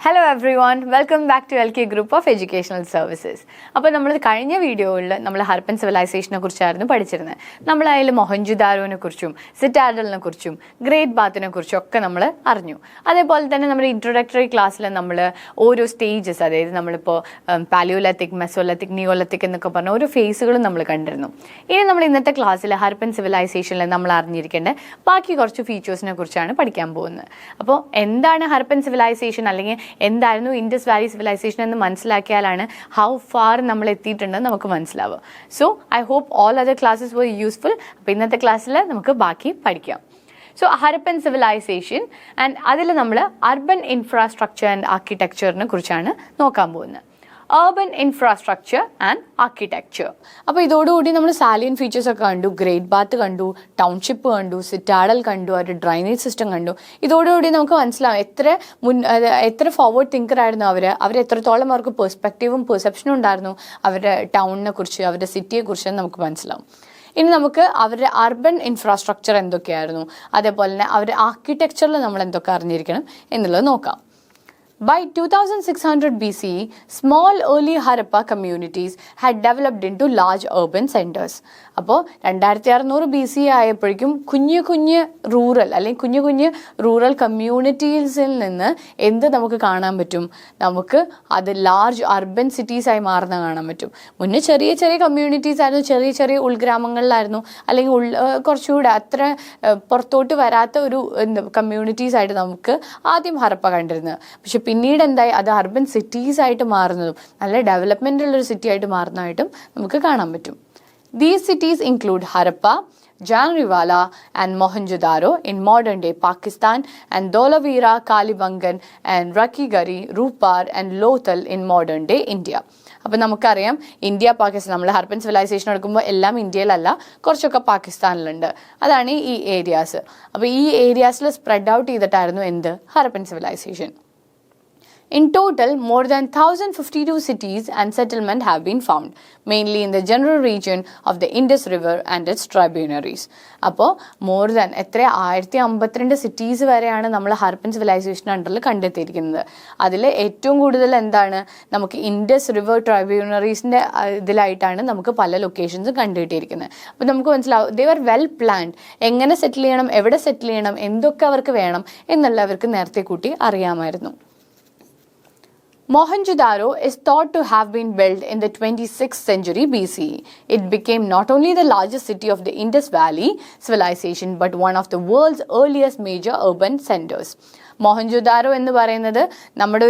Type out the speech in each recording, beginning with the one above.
Hello everyone, welcome back to LK Group of Educational Services. അപ്പോൾ നമ്മൾ കഴിഞ്ഞ വീഡിയോയിൽ നമ്മൾ ഹരപ്പൻ സിവിലൈസേഷനെ കുറിച്ചായിരുന്നു പഠിച്ചിരുന്നത്. നമ്മൾ അതിൽ മൊഹൻജുദാരോനെ കുറിച്ചും സിറ്റാഡലിനെ കുറിച്ചും ഗ്രേറ്റ് ബാത്തിനെ കുറിച്ചും ഒക്കെ നമ്മൾ അറിഞ്ഞു. അതേപോലെ തന്നെ നമ്മുടെ ഇൻട്രൊഡക്ടറി ക്ലാസ്സിൽ നമ്മൾ ഓരോ സ്റ്റേജസ്, അതായത് നമ്മളിപ്പോൾ പാലിയോലിത്തിക്, മെസോലിത്തിക്, നിയോലിത്തിക് എന്നൊക്കെ പറഞ്ഞ ഓരോ ഫേസുകളും നമ്മൾ കണ്ടിരുന്നു. ഇനി നമ്മൾ ഇന്നത്തെ ക്ലാസ്സിൽ ഹരപ്പൻ സിവിലൈസേഷനിൽ നമ്മൾ അറിഞ്ഞിരിക്കേണ്ട ബാക്കി കുറച്ച് ഫീച്ചേഴ്സിനെ കുറിച്ചാണ് പഠിക്കാൻ പോകുന്നത്. അപ്പോൾ എന്താണ് ഹരപ്പൻ സിവിലൈസേഷൻ, അല്ലെങ്കിൽ എന്തായിരുന്നു ഇൻഡസ് വാലി സിവിലൈസേഷൻ എന്ന് മനസ്സിലാക്കിയാലാണ് ഹൗ ഫാർ നമ്മൾ എത്തിയിട്ടുണ്ടെന്ന് നമുക്ക് മനസ്സിലാവുക. So I hope all other classes were useful. അപ്പോൾ ഇന്നത്തെ ക്ലാസ്സിൽ നമുക്ക് ബാക്കി പഠിക്കാം. സോ ഹരപ്പൻ സിവിലൈസേഷൻ ആൻഡ് അതിൽ നമ്മൾ അർബൻ ഇൻഫ്രാസ്ട്രക്ചർ ആൻഡ് ആർക്കിടെക്ചറിനെ കുറിച്ചാണ് നോക്കാൻ പോകുന്നത്. urban infrastructure and architecture. അപ്പോൾ ഇതോടുകൂടി നമ്മൾ സാലിയൻ ഫീച്ചേഴ്സ് ഒക്കെ കണ്ടു. ഗ്രേറ്റ് ബാത്ത് കണ്ടു, ടൗൺഷിപ്പ് കണ്ടു, സിറ്റാഡൽ കണ്ടു, ഒരു ഡ്രൈനേജ് സിസ്റ്റം കണ്ടു. ഇതോടുകൂടി നമുക്ക് മനസ്സിലാവും എത്ര ഫോർവേഡ് തിങ്കർ ആയിരുന്നു അവർ എത്രത്തോളം അവർക്ക് പെർസ്പെക്റ്റീവും പെർസെപ്ഷനും ഉണ്ടായിരുന്നു അവരുടെ ടൗണിനെ കുറിച്ച്, അവരുടെ സിറ്റിയെ കുറിച്ച് നമുക്ക് മനസ്സിലാവും. ഇനി നമുക്ക് അവരുടെ അർബൻ ഇൻഫ്രാസ്ട്രക്ചർ എന്തൊക്കെയായിരുന്നു, അതേപോലെ തന്നെ അവരുടെ ആർക്കിടെക്ചറിൽ നമ്മൾ എന്തൊക്കെ അറിഞ്ഞിരിക്കണം എന്നുള്ളത് നോക്കാം. By 2600 BCE, small early Harappa communities had developed into large urban centers. അപ്പോൾ 2600 BCE ആയപ്പോഴേക്കും കുഞ്ഞു റൂറൽ അല്ലെങ്കിൽ റൂറൽ കമ്മ്യൂണിറ്റീസിൽ നിന്ന് എന്ത് നമുക്ക് കാണാൻ പറ്റും, നമുക്ക് അത് ലാർജ് അർബൻ സിറ്റീസായി മാറുന്ന കാണാൻ പറ്റും. മുന്നേ ചെറിയ കമ്മ്യൂണിറ്റീസ് ആയിരുന്നു, ചെറിയ ഉൾഗ്രാമങ്ങളിലായിരുന്നു, അല്ലെങ്കിൽ കുറച്ചുകൂടെ അത്ര പുറത്തോട്ട് വരാത്ത ഒരു കമ്മ്യൂണിറ്റീസ് ആയിട്ട് നമുക്ക് ആദ്യം ഹരപ്പ കണ്ടിരുന്നത്. പക്ഷെ പിന്നീട് എന്തായി, അത് അർബൻ സിറ്റീസ് ആയിട്ട് മാറുന്നതും നല്ല ഡെവലപ്മെൻ്റ് ഉള്ളൊരു സിറ്റി ആയിട്ട് മാറുന്നതായിട്ടും നമുക്ക് കാണാൻ പറ്റും. These cities include Harappa, Jangriwala and Mohenjo-daro in modern day Pakistan, and Dholavira, Kalibangan and Rakhigarhi, Rupar and Lothal in modern day India. അപ്പോൾ നമുക്കറിയാം ഇന്ത്യ പാകിസ്ഥാൻ, നമ്മൾ ഹരപ്പൻ സിവിലൈസേഷൻ എടുക്കുമ്പോൾ എല്ലാം ഇന്ത്യയിലല്ല, കുറച്ചൊക്കെ പാകിസ്ഥാനിലുണ്ട്. അതാണ് ഈ ഏരിയാസ്. അപ്പോൾ ഈ ഏരിയാസിൽ സ്പ്രെഡ് ഔട്ട് ചെയ്തിട്ടായിരുന്നു എന്ത്, Harappan civilisation. In total, more than 1052 cities and settlements have been found, mainly in the general region of the Indus River and its tributaries. അപ്പോൾ മോർ ദാൻ 1052 സിറ്റീസ് വരെയാണ് നമ്മൾ ഹരപ്പൻ സിവിലൈസേഷൻ അണ്ടറിൽ കണ്ടെത്തിയിരിക്കുന്നത്. അതിൽ ഏറ്റവും കൂടുതൽ എന്താണ്, നമുക്ക് ഇൻഡസ് റിവർ ട്രൈബ്യൂണറീസിൻ്റെ ഇതിലായിട്ടാണ് നമുക്ക് പല ലൊക്കേഷൻസും കണ്ടുകിട്ടിയിരിക്കുന്നത്. അപ്പോൾ നമുക്ക് മനസ്സിലാവും ദേ ആർ വെൽ പ്ലാൻഡ്. എങ്ങനെ സെറ്റിൽ ചെയ്യണം, എവിടെ സെറ്റിൽ ചെയ്യണം, എന്തൊക്കെ അവർക്ക് വേണം എന്നുള്ള അവർക്ക് നേരത്തെ കൂട്ടി അറിയാമായിരുന്നു. Mohenjo-daro is thought to have been built in the 26th century BCE. It became not only the largest city of the Indus Valley civilization but one of the world's earliest major urban centers. Mohenjodaro എന്ന് പറയുന്നത് നമ്മുടെ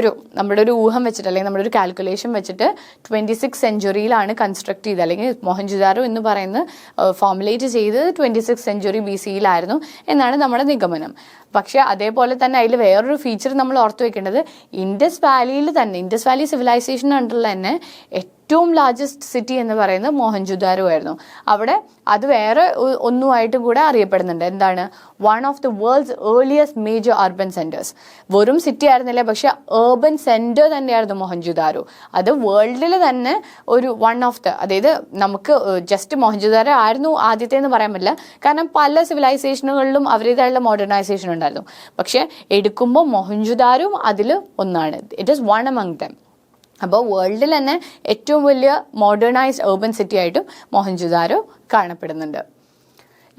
ഒരു ഊഹം വെച്ചിട്ട്, അല്ലെങ്കിൽ നമ്മുടെ ഒരു calculation വെച്ചിട്ട് 26th സെഞ്ച്വറിയിലാണ് കൺസ്ട്രക്ട് ചെയ്തത്, അല്ലെങ്കിൽ മോഹൻജോദാരോ എന്ന് പറയുന്നത് ഫോർമുലേറ്റ് ചെയ്തത് 26th സെഞ്ച്വറി BCE എന്നാണ് നമ്മുടെ നിഗമനം. പക്ഷേ അതേപോലെ തന്നെ അതിൽ വേറൊരു ഫീച്ചർ നമ്മൾ ഓർത്തു വെക്കേണ്ടത്, ഇൻഡസ് വാലി സിവിലൈസേഷൻ അണ്ടറിൽ തന്നെ ഏറ്റവും ലാർജസ്റ്റ് സിറ്റി എന്ന് പറയുന്നത് മോഹൻജോദാരോ ആയിരുന്നു. അവിടെ അത് വേറെ ഒന്നുമായിട്ടും കൂടെ അറിയപ്പെടുന്നുണ്ട്. എന്താണ്, one of the worlds earliest major urban centres. വെറും സിറ്റി ആയിരുന്നില്ല, പക്ഷെ ഏർബൻ സെൻറ്റർ തന്നെയായിരുന്നു മോഹൻജോദാരോ. അത് വേൾഡിൽ തന്നെ ഒരു അതായത് നമുക്ക് ജസ്റ്റ് മോഹൻജോദാരോ ആയിരുന്നു ആദ്യത്തെ എന്ന് പറയാൻ പറ്റില്ല, കാരണം പല സിവിലൈസേഷനുകളിലും അവരുടേതായുള്ള മോഡേണൈസേഷൻ ഉണ്ടായിരുന്നു. പക്ഷെ എടുക്കുമ്പോൾ മോഹൻജോദാരോ അതിൽ ഒന്നാണ്. It is one among dum. അപ്പോൾ വേൾഡിൽ തന്നെ ഏറ്റവും വലിയ മോഡേണൈസ്ഡ് urban സിറ്റി ആയിട്ടും മോഹൻജോദാരോ കാണപ്പെടുന്നുണ്ട്.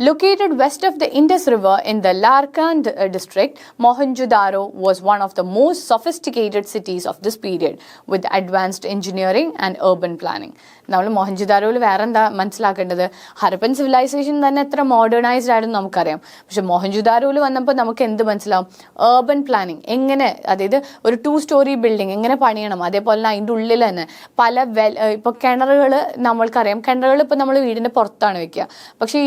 Located west of the Indus River in the Larkan district, Mohenjo-daro was one of the most sophisticated cities of this period with advanced engineering and urban planning. നമ്മൾ മോഹൻജോദാരോയിൽ വേറെ എന്താ മനസ്സിലാക്കേണ്ടത്, ഹരപ്പൻ സിവിലൈസേഷൻ തന്നെ എത്ര modernised ആയിരുന്നു നമുക്കറിയാം. പക്ഷെ മോഹൻജോദാരോയിൽ വന്നപ്പോൾ നമുക്ക് എന്ത് മനസ്സിലാവും, urban planning എങ്ങനെ, അതായത് ഒരു 2 story ബിൽഡിംഗ് എങ്ങനെ പണിയണം, അതേപോലെ തന്നെ അതിൻ്റെ ഉള്ളിൽ തന്നെ പല ഇപ്പോൾ കിണറുകൾ നമ്മൾക്കറിയാം. കിണറുകൾ ഇപ്പോൾ നമ്മൾ വീടിൻ്റെ പുറത്താണ് വെക്കുക. പക്ഷേ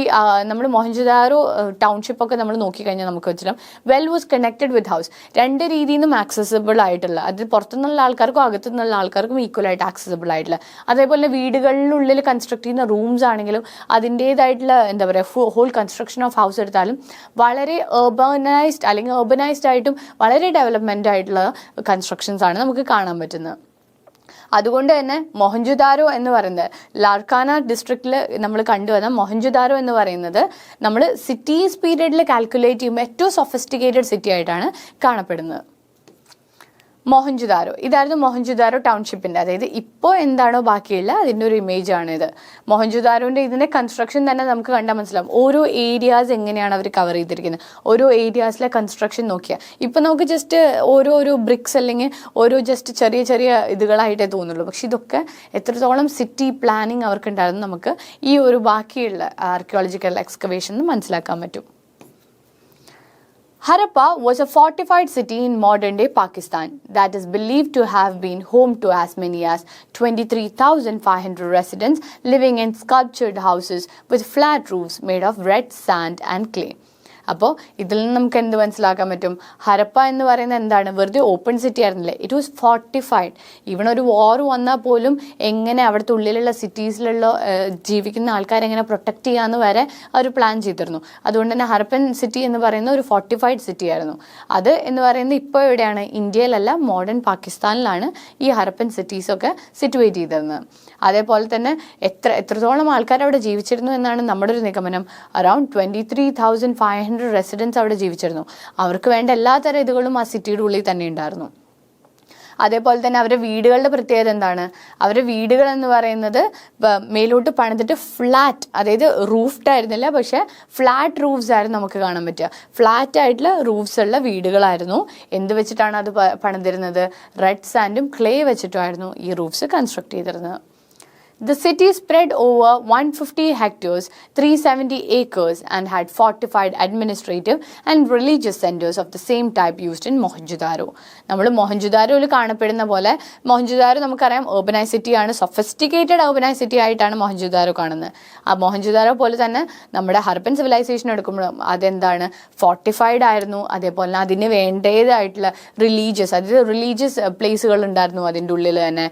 നമ്മൾ മോഹൻജോദാരോ ടൗൺഷിപ്പ് ഒക്കെ നമ്മൾ നോക്കിക്കഴിഞ്ഞാൽ നമുക്ക് വെച്ചിട്ടും well was connected with house. രണ്ട് രീതിയിൽ നിന്നും ആക്സസിബിൾ ആയിട്ടുള്ള, അത് പുറത്തുനിന്നുള്ള ആൾക്കാർക്കും അകത്തുനിന്നുള്ള ആൾക്കാർക്കും ഈക്വൽ ആയിട്ട് ആക്സസിബിൾ ആയിട്ടുള്ള, അതേപോലെ വീടുകളിലുള്ളിൽ കൺസ്ട്രക്ട് ചെയ്യുന്ന റൂംസ് ആണെങ്കിലും അതിൻ്റേതായിട്ടുള്ള എന്താ പറയുക ഹോൾ കൺസ്ട്രക്ഷൻ ഓഫ് ഹൗസ് എടുത്താലും വളരെ urbanized ആയിട്ടും വളരെ ഡെവലപ്മെൻ്റ് ആയിട്ടുള്ള കൺസ്ട്രക്ഷൻസ് ആണ് നമുക്ക് കാണാൻ പറ്റുന്നത്. അതുകൊണ്ട് തന്നെ മോഹൻജോദാരോ എന്ന് പറയുന്നത് ലാർക്കാന ഡിസ്ട്രിക്റ്റിൽ നമ്മൾ കണ്ടുവന്ന മോഹൻജോദാരോ എന്ന് പറയുന്നത് നമ്മൾ സിറ്റീസ് പീരീഡിൽ കാൽക്കുലേറ്റ് ചെയ്യുമ്പോൾ ഏറ്റവും സൊഫിസ്റ്റിക്കേറ്റഡ് സിറ്റി ആയിട്ടാണ് കാണപ്പെടുന്നത്. മൊഹൻജുദാരോ, ഇതായിരുന്നു മൊഹൻജുദാരോ ടൗൺഷിപ്പിൻ്റെ, അതായത് ഇപ്പോൾ എന്താണോ ബാക്കിയുള്ള അതിൻ്റെ ഒരു ഇമേജ് ആണ് ഇത്. മൊഹൻജുദാരോൻ്റെ ഇതിൻ്റെ കൺസ്ട്രക്ഷൻ തന്നെ നമുക്ക് കണ്ടാൽ മനസ്സിലാവും. ഓരോ ഏരിയാസ് എങ്ങനെയാണ് അവർ കവർ ചെയ്തിരിക്കുന്നത്, ഓരോ ഏരിയാസിലെ കൺസ്ട്രക്ഷൻ നോക്കിയാൽ ഇപ്പം നമുക്ക് ജസ്റ്റ് ഓരോ ബ്രിക്സ് അല്ലെങ്കിൽ ഓരോ ജസ്റ്റ് ചെറിയ ചെറിയ ഇതുകളായിട്ടേ തോന്നുള്ളൂ. പക്ഷെ ഇതൊക്കെ എത്രത്തോളം സിറ്റി പ്ലാനിങ് അവർക്കുണ്ടായിരുന്നു നമുക്ക് ഈ ഒരു ബാക്കിയുള്ള ആർക്കിയോളജിക്കൽ എക്സ്കവേഷൻ മനസ്സിലാക്കാൻ പറ്റും. Harappa was a fortified city in modern-day Pakistan that is believed to have been home to as many as 23,500 residents living in sculptured houses with flat roofs made of red sand and clay. അപ്പോൾ ഇതിൽ നിന്ന് നമുക്ക് എന്ത് മനസ്സിലാക്കാൻ പറ്റും? ഹരപ്പ എന്ന് പറയുന്നത് എന്താണ്? വെറുതെ ഓപ്പൺ സിറ്റി ആയിരുന്നില്ലേ, ഇറ്റ് വാസ് ഫോർട്ടിഫൈഡ്. ഇവിടെ ഒരു വാർ വന്നാൽ പോലും എങ്ങനെ അവിടുത്തെ ഉള്ളിലുള്ള സിറ്റീസിലുള്ള ജീവിക്കുന്ന ആൾക്കാരെ എങ്ങനെ പ്രൊട്ടക്റ്റ് ചെയ്യാമെന്ന് വരെ അവർ പ്ലാൻ ചെയ്തിരുന്നു. അതുകൊണ്ട് തന്നെ ഹരപ്പൻ സിറ്റി എന്ന് പറയുന്ന ഒരു ഫോർട്ടിഫൈഡ് സിറ്റി ആയിരുന്നു. അത് എന്ന് പറയുന്നത് ഇപ്പോൾ എവിടെയാണ്? ഇന്ത്യയിലല്ല, മോഡേൺ പാകിസ്ഥാനിലാണ് ഈ ഹരപ്പൻ സിറ്റീസൊക്കെ സിറ്റുവേറ്റ് ചെയ്തിരുന്നത്. അതേപോലെ തന്നെ എത്രത്തോളം ആൾക്കാർ അവിടെ ജീവിച്ചിരുന്നു എന്നാണ് നമ്മുടെ ഒരു നിഗമനം. അറൌണ്ട് 23,500 റെസിഡൻസ് അവിടെ ജീവിച്ചിരുന്നു. അവർക്ക് വേണ്ട എല്ലാത്തരം ഇതുകളും ആ സിറ്റിയുടെ ഉള്ളിൽ തന്നെ ഉണ്ടായിരുന്നു. അതേപോലെ തന്നെ അവരുടെ വീടുകളുടെ പ്രത്യേകത എന്താണ്? അവരുടെ വീടുകൾ എന്ന് പറയുന്നത് മേലോട്ട് പണിതിട്ട് ഫ്ലാറ്റ്, അതായത് റൂഫ്ഡ് ആയിരുന്നില്ല, പക്ഷെ ഫ്ലാറ്റ് റൂഫ്സ് ആയിരുന്നു നമുക്ക് കാണാൻ പറ്റുക. ഫ്ലാറ്റ് ആയിട്ടുള്ള റൂഫ്സ് ഉള്ള വീടുകളായിരുന്നു. എന്ത് വെച്ചിട്ടാണ് അത് പണിതിരുന്നത്? റെഡ് സാൻഡും ക്ലേ വെച്ചിട്ടുമായിരുന്നു ഈ റൂഫ്സ് കൺസ്ട്രക്ട് ചെയ്തിരുന്നത്. The city spread over 150 hectares, 370 acres, and had fortified administrative and religious centers of the same type used in Mohenjo-daro. നമ്മൾ മൊഹൻജുദാരോയിൽ കാണപ്പെടുന്ന പോലെ മൊഹൻജുദാരോ നമുക്കറിയാം urbanized city ആണ്, സൊഫിസ്റ്റിക്കേറ്റഡ് urbanized city ആയിട്ടാണ് മൊഹൻജുദാരോ കാണുന്നത്. ആ മൊഹൻജുദാരോ പോലെ തന്നെ നമ്മുടെ ഹർപ്പൻ സിവിലൈസേഷൻ എടുക്കുമ്പോഴും അതെന്താണ്? ഫോർട്ടിഫൈഡ് ആയിരുന്നു. അതേപോലെ തന്നെ അതിന് വേണ്ടതായിട്ടുള്ള റിലീജിയസ് പ്ലേസുകൾ ഉണ്ടായിരുന്നു അതിൻ്റെ ഉള്ളിൽ തന്നെ.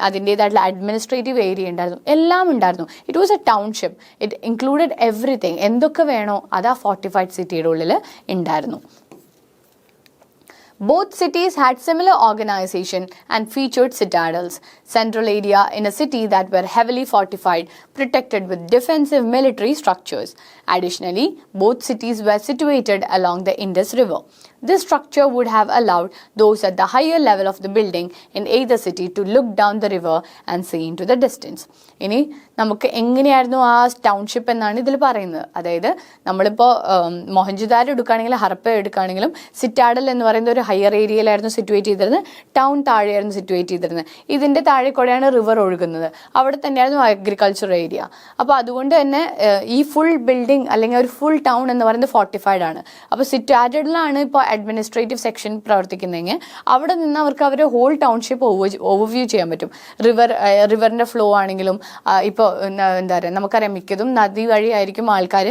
അതിൻ്റേതായിട്ടുള്ള അഡ്മിനിസ്ട്രേറ്റീവ് ഏരിയ ഉണ്ടായിരുന്നു, എല്ലാം ഉണ്ടായിരുന്നു. It was A township. It included everything. എന്തൊക്കെ വേണോ അത് ആ ഫോർട്ടിഫൈഡ് സിറ്റിയുടെ ഉള്ളിൽ ഉണ്ടായിരുന്നു. Both cities had similar organization and featured citadels, central area in a city that were heavily fortified, protected with defensive military structures. Additionally, both cities were situated along the Indus River. This structure would have allowed those at the higher level of the building in either city to look down the river and see into the distance. ഇനി നമുക്ക് എങ്ങനെയായിരുന്നു ആ township എന്നാണ് ഇതിൽ പറയുന്നത്. അതായത് നമ്മളിപ്പോൾ മൊഹൻജുദാരോ എടുക്കുകയാണെങ്കിലും ഹറപ്പ എടുക്കുകയാണെങ്കിലും citadel എന്ന് പറയുന്ന ഒരു ഹയർ ഏരിയയിലായിരുന്നു സിറ്റുവേറ്റ് ചെയ്തിരുന്നത്. ടൗൺ താഴെയായിരുന്നു സിറ്റുവേറ്റ് ചെയ്തിരുന്നത്. ഇതിൻ്റെ താഴെ കൂടെയാണ് റിവർ ഒഴുകുന്നത്. അവിടെ തന്നെയായിരുന്നു അഗ്രികൾച്ചർ ഏരിയ. അപ്പോൾ അതുകൊണ്ട് തന്നെ ഈ ഫുൾ ബിൽഡിംഗ് അല്ലെങ്കിൽ ഒരു ഫുൾ ടൗൺ എന്ന് പറയുന്നത് ഫോർട്ടിഫൈഡ് ആണ്. അപ്പോൾ സിറ്റാഡലിലാണ് ഇപ്പോൾ അഡ്മിനിസ്ട്രേറ്റീവ് സെക്ഷൻ പ്രവർത്തിക്കുന്നതെങ്കിൽ അവിടെ നിന്ന് അവർക്ക് അവരുടെ ഹോൾ ടൗൺഷിപ്പ് ഓവർവ്യൂ ചെയ്യാൻ പറ്റും. റിവറിൻ്റെ ഫ്ലോ ആണെങ്കിലും ഇപ്പോൾ എന്താ പറയുക, നമുക്കറിയാം മിക്കതും നദി വഴിയായിരിക്കും ആൾക്കാർ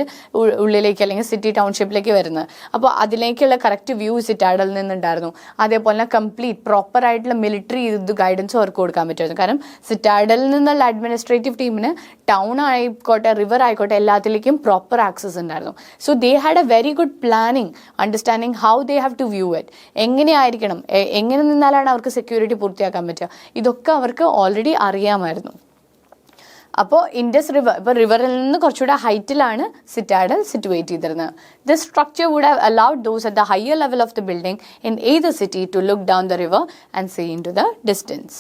ഉള്ളിലേക്ക് അല്ലെങ്കിൽ സിറ്റി ടൗൺഷിപ്പിലേക്ക് വരുന്നത്. അപ്പോൾ അതിലേക്കുള്ള കറക്റ്റ് വ്യൂ സിറ്റാഡലിൽ നിന്നുണ്ടായിരുന്നു. അതേപോലെ തന്നെ കംപ്ലീറ്റ് പ്രോപ്പർ ആയിട്ടുള്ള മിലിറ്ററി ഗൈഡൻസും അവർക്ക് കൊടുക്കാൻ പറ്റുമായിരുന്നു. കാരണം സിറ്റാഡലിൽ നിന്നുള്ള അഡ്മിനിസ്ട്രേറ്റീവ് ടീമിന് ടൗൺ ആയിക്കോട്ടെ റിവർ ആയിക്കോട്ടെ എല്ലാത്തിലേക്കും പ്രോപ്പർ ആക്സസ് ഉണ്ടായിരുന്നു. So they had a very good planning, understanding how they have to view it. എങ്ങനെയായിരിക്കണം, എങ്ങനെ നിന്നാലാണ് അവർക്ക് സെക്യൂരിറ്റി പൂർത്തിയാക്കാൻ പറ്റുക, ഇതൊക്കെ അവർക്ക് ഓൾറെഡി അറിയാമായിരുന്നു. അപ്പോൾ ഇൻഡസ് റിവർ, ഇപ്പോൾ റിവറിൽ നിന്ന് കുറച്ചുകൂടെ ഹൈറ്റിലാണ് സിറ്റാഡൽ സിറ്റുവേറ്റ് ചെയ്തിരുന്നത്. This structure would have allowed those at the higher level of the building in either city to look down the river and see into the distance.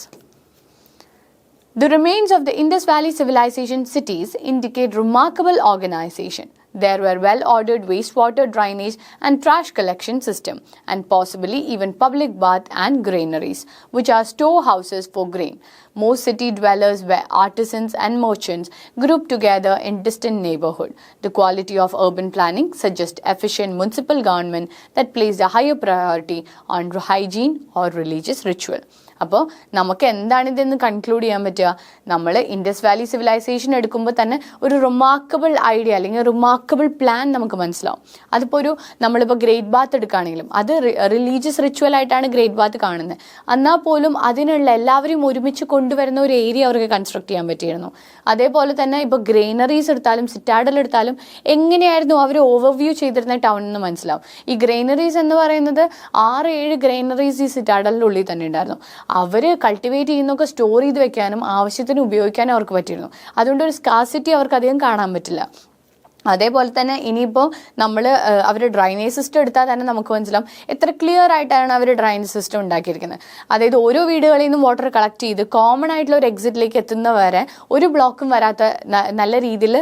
The remains of the Indus Valley civilization cities indicate remarkable organization. There were well-ordered wastewater drainage and trash collection system, and possibly even public bath and granaries, which are storehouses for grain. Most city dwellers were artisans and merchants grouped together in distant neighborhood. The quality of urban planning suggests efficient municipal government that placed a higher priority on hygiene or religious ritual. അപ്പോൾ നമുക്ക് എന്താണ് ഇതെന്ന് conclude ചെയ്യാൻ പറ്റുക? നമ്മൾ Indus Valley civilisation എടുക്കുമ്പോൾ തന്നെ ഒരു റിമാർക്കബിൾ ഐഡിയ അല്ലെങ്കിൽ റിമാർക്കബിൾ പ്ലാൻ നമുക്ക് മനസ്സിലാവും. അതിപ്പോൾ നമ്മളിപ്പോൾ ഗ്രേറ്റ് ബാത്ത് എടുക്കുകയാണെങ്കിലും അത് റിലീജിയസ് റിച്വൽ ആയിട്ടാണ് ഗ്രേറ്റ് ബാത്ത് കാണുന്നത്. എന്നാൽ പോലും അതിനുള്ള എല്ലാവരെയും ഒരുമിച്ച് കൊണ്ടുവരുന്ന ഒരു ഏരിയ അവർക്ക് കൺസ്ട്രക്ട് ചെയ്യാൻ പറ്റിയിരുന്നു. അതേപോലെ തന്നെ ഇപ്പോൾ ഗ്രൈനറീസ് എടുത്താലും സിറ്റാഡൽ എടുത്താലും എങ്ങനെയായിരുന്നു അവർ ഓവർവ്യൂ ചെയ്തിരുന്ന ടൗൺ എന്ന് മനസ്സിലാവും. ഈ ഗ്രൈനറീസ് എന്ന് പറയുന്നത് 6-7 ഗ്രൈനറീസ് ഈ സിറ്റാഡലിൻ്റെ ഉള്ളിൽ തന്നെ ഉണ്ടായിരുന്നു. അവർ കൾട്ടിവേറ്റ് ചെയ്യുന്നതൊക്കെ സ്റ്റോർ ചെയ്ത് വെക്കാനും ആവശ്യത്തിന് ഉപയോഗിക്കാനും അവർക്ക് പറ്റിയിരുന്നു. അതുകൊണ്ട് ഒരു സ്കാർസിറ്റി അവർക്ക് അധികം കാണാൻ പറ്റില്ല. അതേപോലെ തന്നെ ഇനിയിപ്പോൾ നമ്മൾ അവർ ഡ്രൈനേജ് സിസ്റ്റം എടുത്താൽ തന്നെ നമുക്ക് മനസ്സിലാവും എത്ര ക്ലിയർ ആയിട്ടാണ് അവർ ഡ്രൈനേജ് സിസ്റ്റം ഉണ്ടാക്കിയിരിക്കുന്നത്. അതായത് ഓരോ വീടുകളിൽ നിന്നും വാട്ടർ കളക്ട് ചെയ്ത് കോമൺ ആയിട്ടുള്ള ഒരു എക്സിറ്റിലേക്ക് എത്തുന്നവരെ ഒരു ബ്ലോക്കും വരാത്ത നല്ല രീതിയിൽ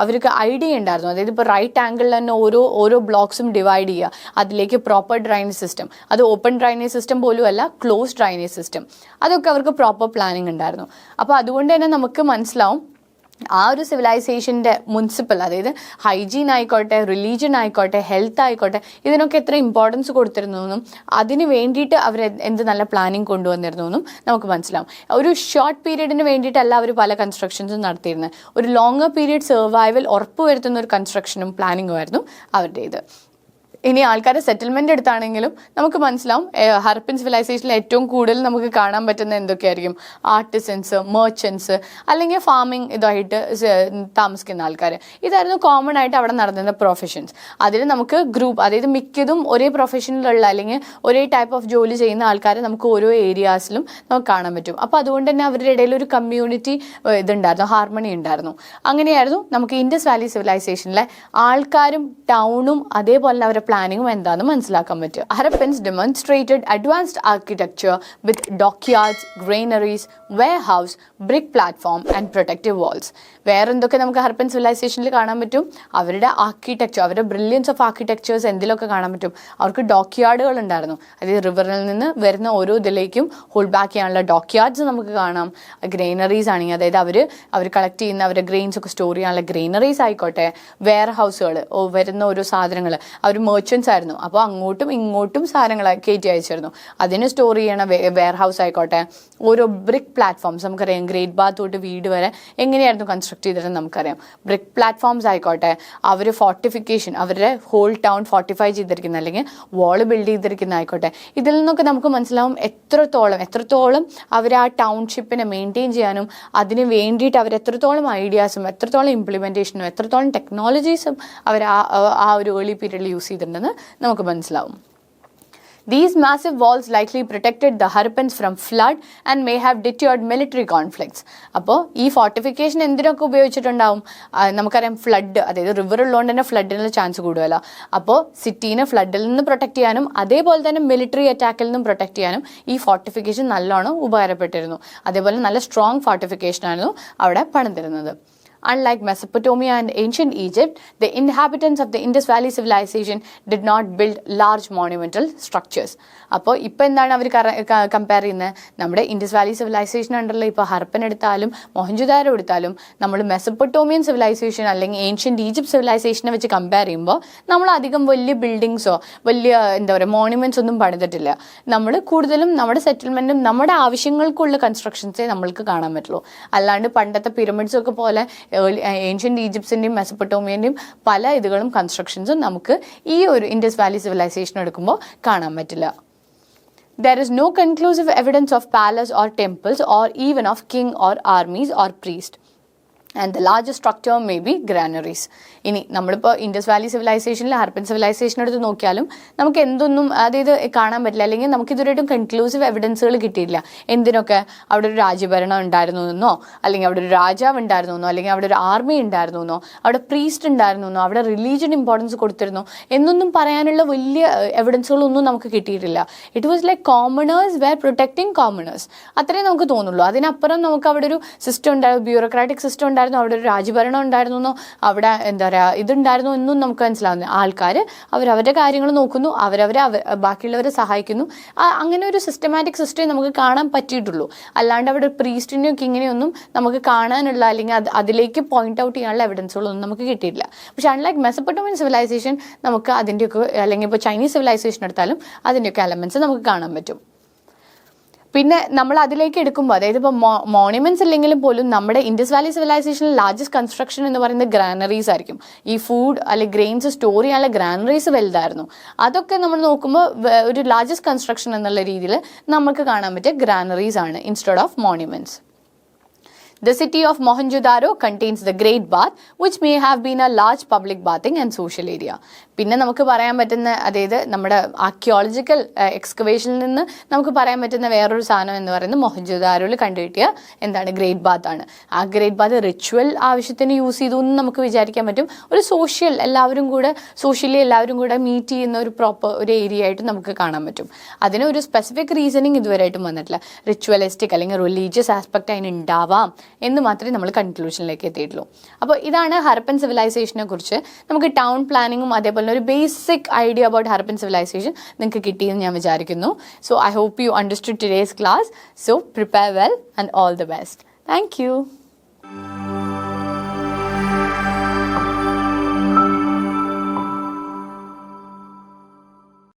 അവർക്ക് ഐഡിയ ഉണ്ടായിരുന്നു. അതായത് ഇപ്പോൾ റൈറ്റ് ആംഗിളിൽ തന്നെ ഓരോ ബ്ലോക്സും ഡിവൈഡ് ചെയ്യുക, അതിലേക്ക് പ്രോപ്പർ ഡ്രൈനേജ് സിസ്റ്റം, അത് ഓപ്പൺ ഡ്രൈനേജ് സിസ്റ്റം പോലും അല്ല, ക്ലോസ് ഡ്രൈനേജ് സിസ്റ്റം, അതൊക്കെ അവർക്ക് പ്രോപ്പർ പ്ലാനിങ് ഉണ്ടായിരുന്നു. അപ്പോൾ അതുകൊണ്ട് തന്നെ നമുക്ക് മനസ്സിലാവും ആ ഒരു സിവിലൈസേഷൻ്റെ മുനിസിപ്പൽ, അതായത് ഹൈജീൻ ആയിക്കോട്ടെ, റിലീജിയൻ ആയിക്കോട്ടെ, ഹെൽത്ത് ആയിക്കോട്ടെ, ഇതിനൊക്കെ എത്ര ഇമ്പോർട്ടൻസ് കൊടുത്തിരുന്നു, അതിന് വേണ്ടിയിട്ട് അവർ എന്ത് നല്ല പ്ലാനിങ് കൊണ്ടുവന്നിരുന്നു എന്നും നമുക്ക് മനസ്സിലാവും. ഒരു ഷോർട്ട് പീരീഡിന് വേണ്ടിയിട്ടല്ല അവർ പല കൺസ്ട്രക്ഷൻസും നടത്തിയിരുന്നത്, ഒരു ലോങ്ങർ പീരീഡ് സർവൈവൽ ഉറപ്പുവരുത്തുന്ന ഒരു കൺസ്ട്രക്ഷനും പ്ലാനിങ്ങും ആയിരുന്നു അവരുടേത്. ഇനി ആൾക്കാരുടെ സെറ്റിൽമെന്റ് എടുത്താണെങ്കിലും നമുക്ക് മനസ്സിലാവും ഹരപ്പൻ സിവിലൈസേഷനിൽ ഏറ്റവും കൂടുതൽ നമുക്ക് കാണാൻ പറ്റുന്ന എന്തൊക്കെയായിരിക്കും, ആർട്ടിസൻസ്, മെർച്ചൻസ്, അല്ലെങ്കിൽ ഫാമിംഗ് ഇതായിട്ട് താമസിക്കുന്ന ആൾക്കാർ. ഇതായിരുന്നു കോമൺ ആയിട്ട് അവിടെ നടന്നിരുന്ന പ്രൊഫഷൻസ്. അതിൽ നമുക്ക് ഗ്രൂപ്പ്, അതായത് മിക്കതും ഒരേ പ്രൊഫഷനിലുള്ള അല്ലെങ്കിൽ ഒരേ ടൈപ്പ് ഓഫ് ജോലി ചെയ്യുന്ന ആൾക്കാരെ നമുക്ക് ഓരോ ഏരിയാസിലും നമുക്ക് കാണാൻ പറ്റും. അപ്പോൾ അതുകൊണ്ട് തന്നെ അവരുടെ ഇടയിൽ ഒരു കമ്മ്യൂണിറ്റി ഇതുണ്ടായിരുന്നു, ഹാർമണി ഉണ്ടായിരുന്നു. അങ്ങനെയായിരുന്നു നമുക്ക് ഇൻഡസ് വാലി സിവിലൈസേഷനിലെ ആൾക്കാരും ടൗണും അതേപോലെ അവരുടെ പ്ലാനിങ്ങും എന്താണെന്ന് മനസ്സിലാക്കാൻ പറ്റും. Harappans demonstrated advanced architecture with dockyards, granaries, warehouse, brick platform and protective walls. വേറെ എന്തൊക്കെ നമുക്ക് ഹരപ്പൻ സിവിലൈസേഷനിൽ കാണാൻ പറ്റും? അവരുടെ ആർക്കിടെക്ചർ, അവരുടെ ബ്രില്യൻസ് ഓഫ് ആർക്കിടെക്ചേഴ്സ് എന്തിലൊക്കെ കാണാൻ പറ്റും? അവർക്ക് ഡോക്യാർഡുകൾ ഉണ്ടായിരുന്നു. അതായത് റിവറിൽ നിന്ന് വരുന്ന ഓരോ ഇതിലേക്കും ഹോൾഡ് ബാക്ക് ചെയ്യാനുള്ള ഡോക്യാർഡ്സ് നമുക്ക് കാണാം. ഗ്രെയിനറീസ് ആണെങ്കിൽ അതായത് അവർ കളക്ട് ചെയ്യുന്ന അവരുടെ ഗ്രെയിൻസ് ഒക്കെ സ്റ്റോർ ചെയ്യാനുള്ള ഗ്രെയിനറീസ് ആയിക്കോട്ടെ, വെയർ ഹൗസുകൾ, വരുന്ന ഓരോ സാധനങ്ങൾ, അവർ മെർച്ചൻസ് ആയിരുന്നു. അപ്പോൾ അങ്ങോട്ടും ഇങ്ങോട്ടും സാധനങ്ങൾ കയറ്റി അയച്ചിരുന്നു. അതിന് സ്റ്റോർ ചെയ്യണ വെയർ ഹൗസ് ആയിക്കോട്ടെ, ഓരോ ബ്രിക്ക് പ്ലാറ്റ്ഫോംസ് നമുക്കറിയാം. ഗ്രേറ്റ് ബാത്ത് തൊട്ട് വീട് വരെ എങ്ങനെയായിരുന്നു കൺസ്ട്രക്ട് ചെയ്തിട്ട് നമുക്കറിയാം. ബ്രിക്ക് പ്ലാറ്റ്ഫോംസ് ആയിക്കോട്ടെ, അവർ ഫോർട്ടിഫിക്കേഷൻ, അവരുടെ ഹോൾ ടൗൺ ഫോർട്ടിഫൈ ചെയ്തിരിക്കുന്ന അല്ലെങ്കിൽ വാള് ബിൽഡ് ചെയ്തിരിക്കുന്ന ആയിക്കോട്ടെ, ഇതിൽ നിന്നൊക്കെ നമുക്ക് മനസ്സിലാവും എത്രത്തോളം അവർ ആ ടൗൺഷിപ്പിനെ മെയിൻറ്റെയിൻ ചെയ്യാനും അതിന് വേണ്ടിയിട്ട് അവർ എത്രത്തോളം ഐഡിയാസും എത്രത്തോളം ഇംപ്ലിമെൻറ്റേഷനും എത്രത്തോളം ടെക്നോളജീസും അവർ ആ ഒരു ഏർലി പീരീഡിൽ യൂസ് ചെയ്തിട്ടുണ്ടെന്ന് നമുക്ക് മനസ്സിലാവും. These massive walls likely protected the Harappans from flood and may have deterred military conflicts. അപ്പോൾ ഈ ഫോർട്ടിഫിക്കേഷൻ എന്തിനൊക്കെ ഉപയോഗിച്ചിട്ടുണ്ടാവും? നമുക്കറിയാം ഫ്ലഡ്, അതായത് റിവർ ഉള്ളതുകൊണ്ട് തന്നെ ഫ്ലഡിനുള്ള ചാൻസ് കൂടുതലോ. അപ്പോൾ സിറ്റീനെ ഫ്ലഡിൽ നിന്ന് പ്രൊട്ടക്ട് ചെയ്യാനും അതേപോലെ തന്നെ മിലിറ്ററി അറ്റാക്കിൽ നിന്നും പ്രൊട്ടക്ട് ചെയ്യാനും ഈ ഫോർട്ടിഫിക്കേഷൻ നല്ലോണം ഉപകാരപ്പെട്ടിരുന്നു. അതേപോലെ നല്ല സ്ട്രോങ് ഫോർട്ടിഫിക്കേഷനായിരുന്നു അവിടെ പണിതിരുന്നത്. Unlike Mesopotamia and ancient Egypt, the inhabitants of the Indus Valley civilization did not build large monumental structures. അപ്പോൾ ഇപ്പോൾ എന്താണ് അവർ കമ്പയർ ചെയ്യുന്നത്? നമ്മുടെ ഇൻഡസ് വാലി സിവിലൈസേഷൻ ഉണ്ടല്ലോ, ഇപ്പോൾ ഹരപ്പൻ എടുത്താലും മൊഹൻജുദാരോ എടുത്താലും നമ്മൾ മെസപ്പൊട്ടോമിയൻ സിവിലൈസേഷൻ അല്ലെങ്കിൽ ഏൻഷ്യൻറ്റ് ഈജിപ്റ്റ് സിവിലൈസേഷനെ വെച്ച് കമ്പയർ ചെയ്യുമ്പോൾ നമ്മൾ അധികം വലിയ ബിൽഡിങ്സോ വലിയ മോണ്യുമെൻറ്റ്സ് ഒന്നും പണിതിട്ടില്ല. നമ്മൾ കൂടുതലും നമ്മുടെ സെറ്റിൽമെൻറ്റും നമ്മുടെ ആവശ്യങ്ങൾക്കുള്ള കൺസ്ട്രക്ഷൻസേ നമ്മൾക്ക് കാണാൻ പറ്റുള്ളൂ. അല്ലാണ്ട് പണ്ടത്തെ പിരമിഡ്സൊക്കെ പോലെ ഏൻഷ്യൻറ്റ് ഈജിപ്റ്റ്സിൻ്റെയും മെസപ്പൊട്ടോമിയൻ്റെയും പല ഇതുകളും കൺസ്ട്രക്ഷൻസും നമുക്ക് ഈ ഒരു ഇൻഡസ് വാലി സിവിലൈസേഷൻ എടുക്കുമ്പോൾ കാണാൻ പറ്റില്ല. There is no conclusive evidence of palace or temples or even of king or armies or priest. And the largest structure may be granaries. ഇനി നമ്മളിപ്പോൾ ഇൻഡസ് വാലി സിവിലൈസേഷനിൽ ഹരപ്പൻ സിവിലൈസേഷൻ എടുത്ത് നോക്കിയാലും നമുക്ക് എന്തൊന്നും അതായത് കാണാൻ പറ്റില്ല, അല്ലെങ്കിൽ നമുക്ക് ഇതുവരെയായിട്ടും കൺക്ലൂസീവ് എവിഡൻസുകൾ കിട്ടിയിട്ടില്ല. എന്തിനൊക്കെ അവിടെ ഒരു രാജ്യഭരണം ഉണ്ടായിരുന്നു എന്നോ, അല്ലെങ്കിൽ അവിടെ ഒരു രാജാവ് ഉണ്ടായിരുന്നു എന്നോ, അല്ലെങ്കിൽ അവിടെ ഒരു ആർമി ഉണ്ടായിരുന്നു എന്നോ, അവിടെ പ്രീസ്റ്റ് ഉണ്ടായിരുന്നു എന്നോ, അവിടെ റിലീജിയൻ ഇമ്പോർട്ടൻസ് കൊടുത്തിരുന്നു എന്നൊന്നും പറയാനുള്ള വലിയ എവിഡൻസുകളൊന്നും നമുക്ക് കിട്ടിയിട്ടില്ല. It was like commoners were protecting commoners, അത്രേ നമുക്ക് തോന്നുള്ളൂ. അതിനപ്പുറം നമുക്ക് അവിടെ ഒരു സിസ്റ്റം ഉണ്ടായിരുന്നു, ബ്യൂറോക്രാറ്റിക് സിസ്റ്റം ഉണ്ടായിരുന്നു, അവിടെ ഒരു രാജ്യഭരണം ഉണ്ടായിരുന്നു, അവിടെ എന്താ പറയുക ഇതുണ്ടായിരുന്നു എന്നും നമുക്ക് മനസ്സിലാവുന്നത്. ആൾക്കാർ അവരവരുടെ കാര്യങ്ങൾ നോക്കുന്നു, അവരവരെ ബാക്കിയുള്ളവരെ സഹായിക്കുന്നു. അങ്ങനെ ഒരു സിസ്റ്റമാറ്റിക് സിസ്റ്റം നമുക്ക് കാണാൻ പറ്റിയിട്ടുള്ളൂ. അല്ലാണ്ട് അവിടെ പ്രീസ്റ്റിനെയോ കിങ്ങിനെയോ ഒന്നും നമുക്ക് കാണാനുള്ള അല്ലെങ്കിൽ അതിലേക്ക് പോയിന്റ് ഔട്ട് ചെയ്യാനുള്ള എവിഡൻസുകളൊന്നും നമുക്ക് കിട്ടിയിട്ടില്ല. പക്ഷേ അൺലൈക്ക് മെസപ്പൊട്ടോമിയൻ സിവിലൈസേഷൻ നമുക്ക് അതിൻ്റെയൊക്കെ, അല്ലെങ്കിൽ ഇപ്പോൾ ചൈനീസ് സിവിലൈസേഷൻ എടുത്താലും അതിൻ്റെയൊക്കെ എലമെൻറ്റ്സ് നമുക്ക് കാണാൻ പറ്റും. പിന്നെ നമ്മൾ അതിലേക്ക് എടുക്കുമ്പോൾ, അതായത് ഇപ്പോൾ മോണ്യുമെന്റ്സ് ഇല്ലെങ്കിലും പോലും നമ്മുടെ ഇൻഡസ് വാലി സിവിലൈസേഷനിൽ ലാർജസ്റ്റ് കൺസ്ട്രക്ഷൻ എന്ന് പറയുന്നത് ഗ്രാനറീസ് ആയിരിക്കും. ഈ ഫുഡ് അല്ലെങ്കിൽ ഗ്രെയിൻസ് സ്റ്റോർ ചെയ്യാനുള്ള ഗ്രാനറീസ് വലുതായിരുന്നു. അതൊക്കെ നമ്മൾ നോക്കുമ്പോൾ ഒരു ലാർജസ്റ്റ് കൺസ്ട്രക്ഷൻ എന്നുള്ള രീതിയിൽ നമുക്ക് കാണാൻ പറ്റിയ ഗ്രാനറീസ് ആണ് instead of monuments. The city of Mohenjo-daro contains the Great Bath, which may have been a large public bathing and social area. പിന്നെ നമുക്ക് പറയാൻ പറ്റുന്ന, അതായത് നമ്മുടെ ആർക്കിയോളജിക്കൽ എക്സ്കവേഷനിൽ നിന്ന് നമുക്ക് പറയാൻ പറ്റുന്ന വേറൊരു സാധനം എന്ന് പറയുന്നത് മൊഹൻജോദാരോയിൽ കണ്ടുകിട്ടിയ എന്താണ് ഗ്രേറ്റ് ബാത്ത് ആണ്. ആ ഗ്രേറ്റ് ബാത്ത് റിച്വൽ ആവശ്യത്തിന് യൂസ് ചെയ്തു എന്ന് നമുക്ക് വിചാരിക്കാൻ പറ്റും. ഒരു സോഷ്യൽ എല്ലാവരും കൂടെ മീറ്റ് ചെയ്യുന്ന ഒരു പ്രോപ്പർ ഒരു ഏരിയ ആയിട്ട് നമുക്ക് കാണാൻ പറ്റും. അതിന് ഒരു സ്പെസിഫിക് റീസണിങ് ഇതുവരെയായിട്ടും വന്നിട്ടില്ല. റിച്വലിസ്റ്റിക് അല്ലെങ്കിൽ റിലീജിയസ് ആസ്പെക്ട് അതിന് ഉണ്ടാവാം എന്ന് മാത്രമേ നമ്മൾ കൺക്ലൂഷനിലേക്ക് എത്തിയിട്ടുള്ളൂ. അപ്പോൾ ഇതാണ് ഹരപ്പൻ സിവിലൈസേഷനെ കുറിച്ച്. നമുക്ക് ടൗൺ പ്ലാനിങ്ങും അതേപോലെ ഒരു basic idea about Harappan civilisation നിങ്ങൾക്ക് കിട്ടിയെന്ന് ഞാൻ വിചാരിക്കുന്നു. So I hope you understood today's class. So prepare well and all the best. Thank U.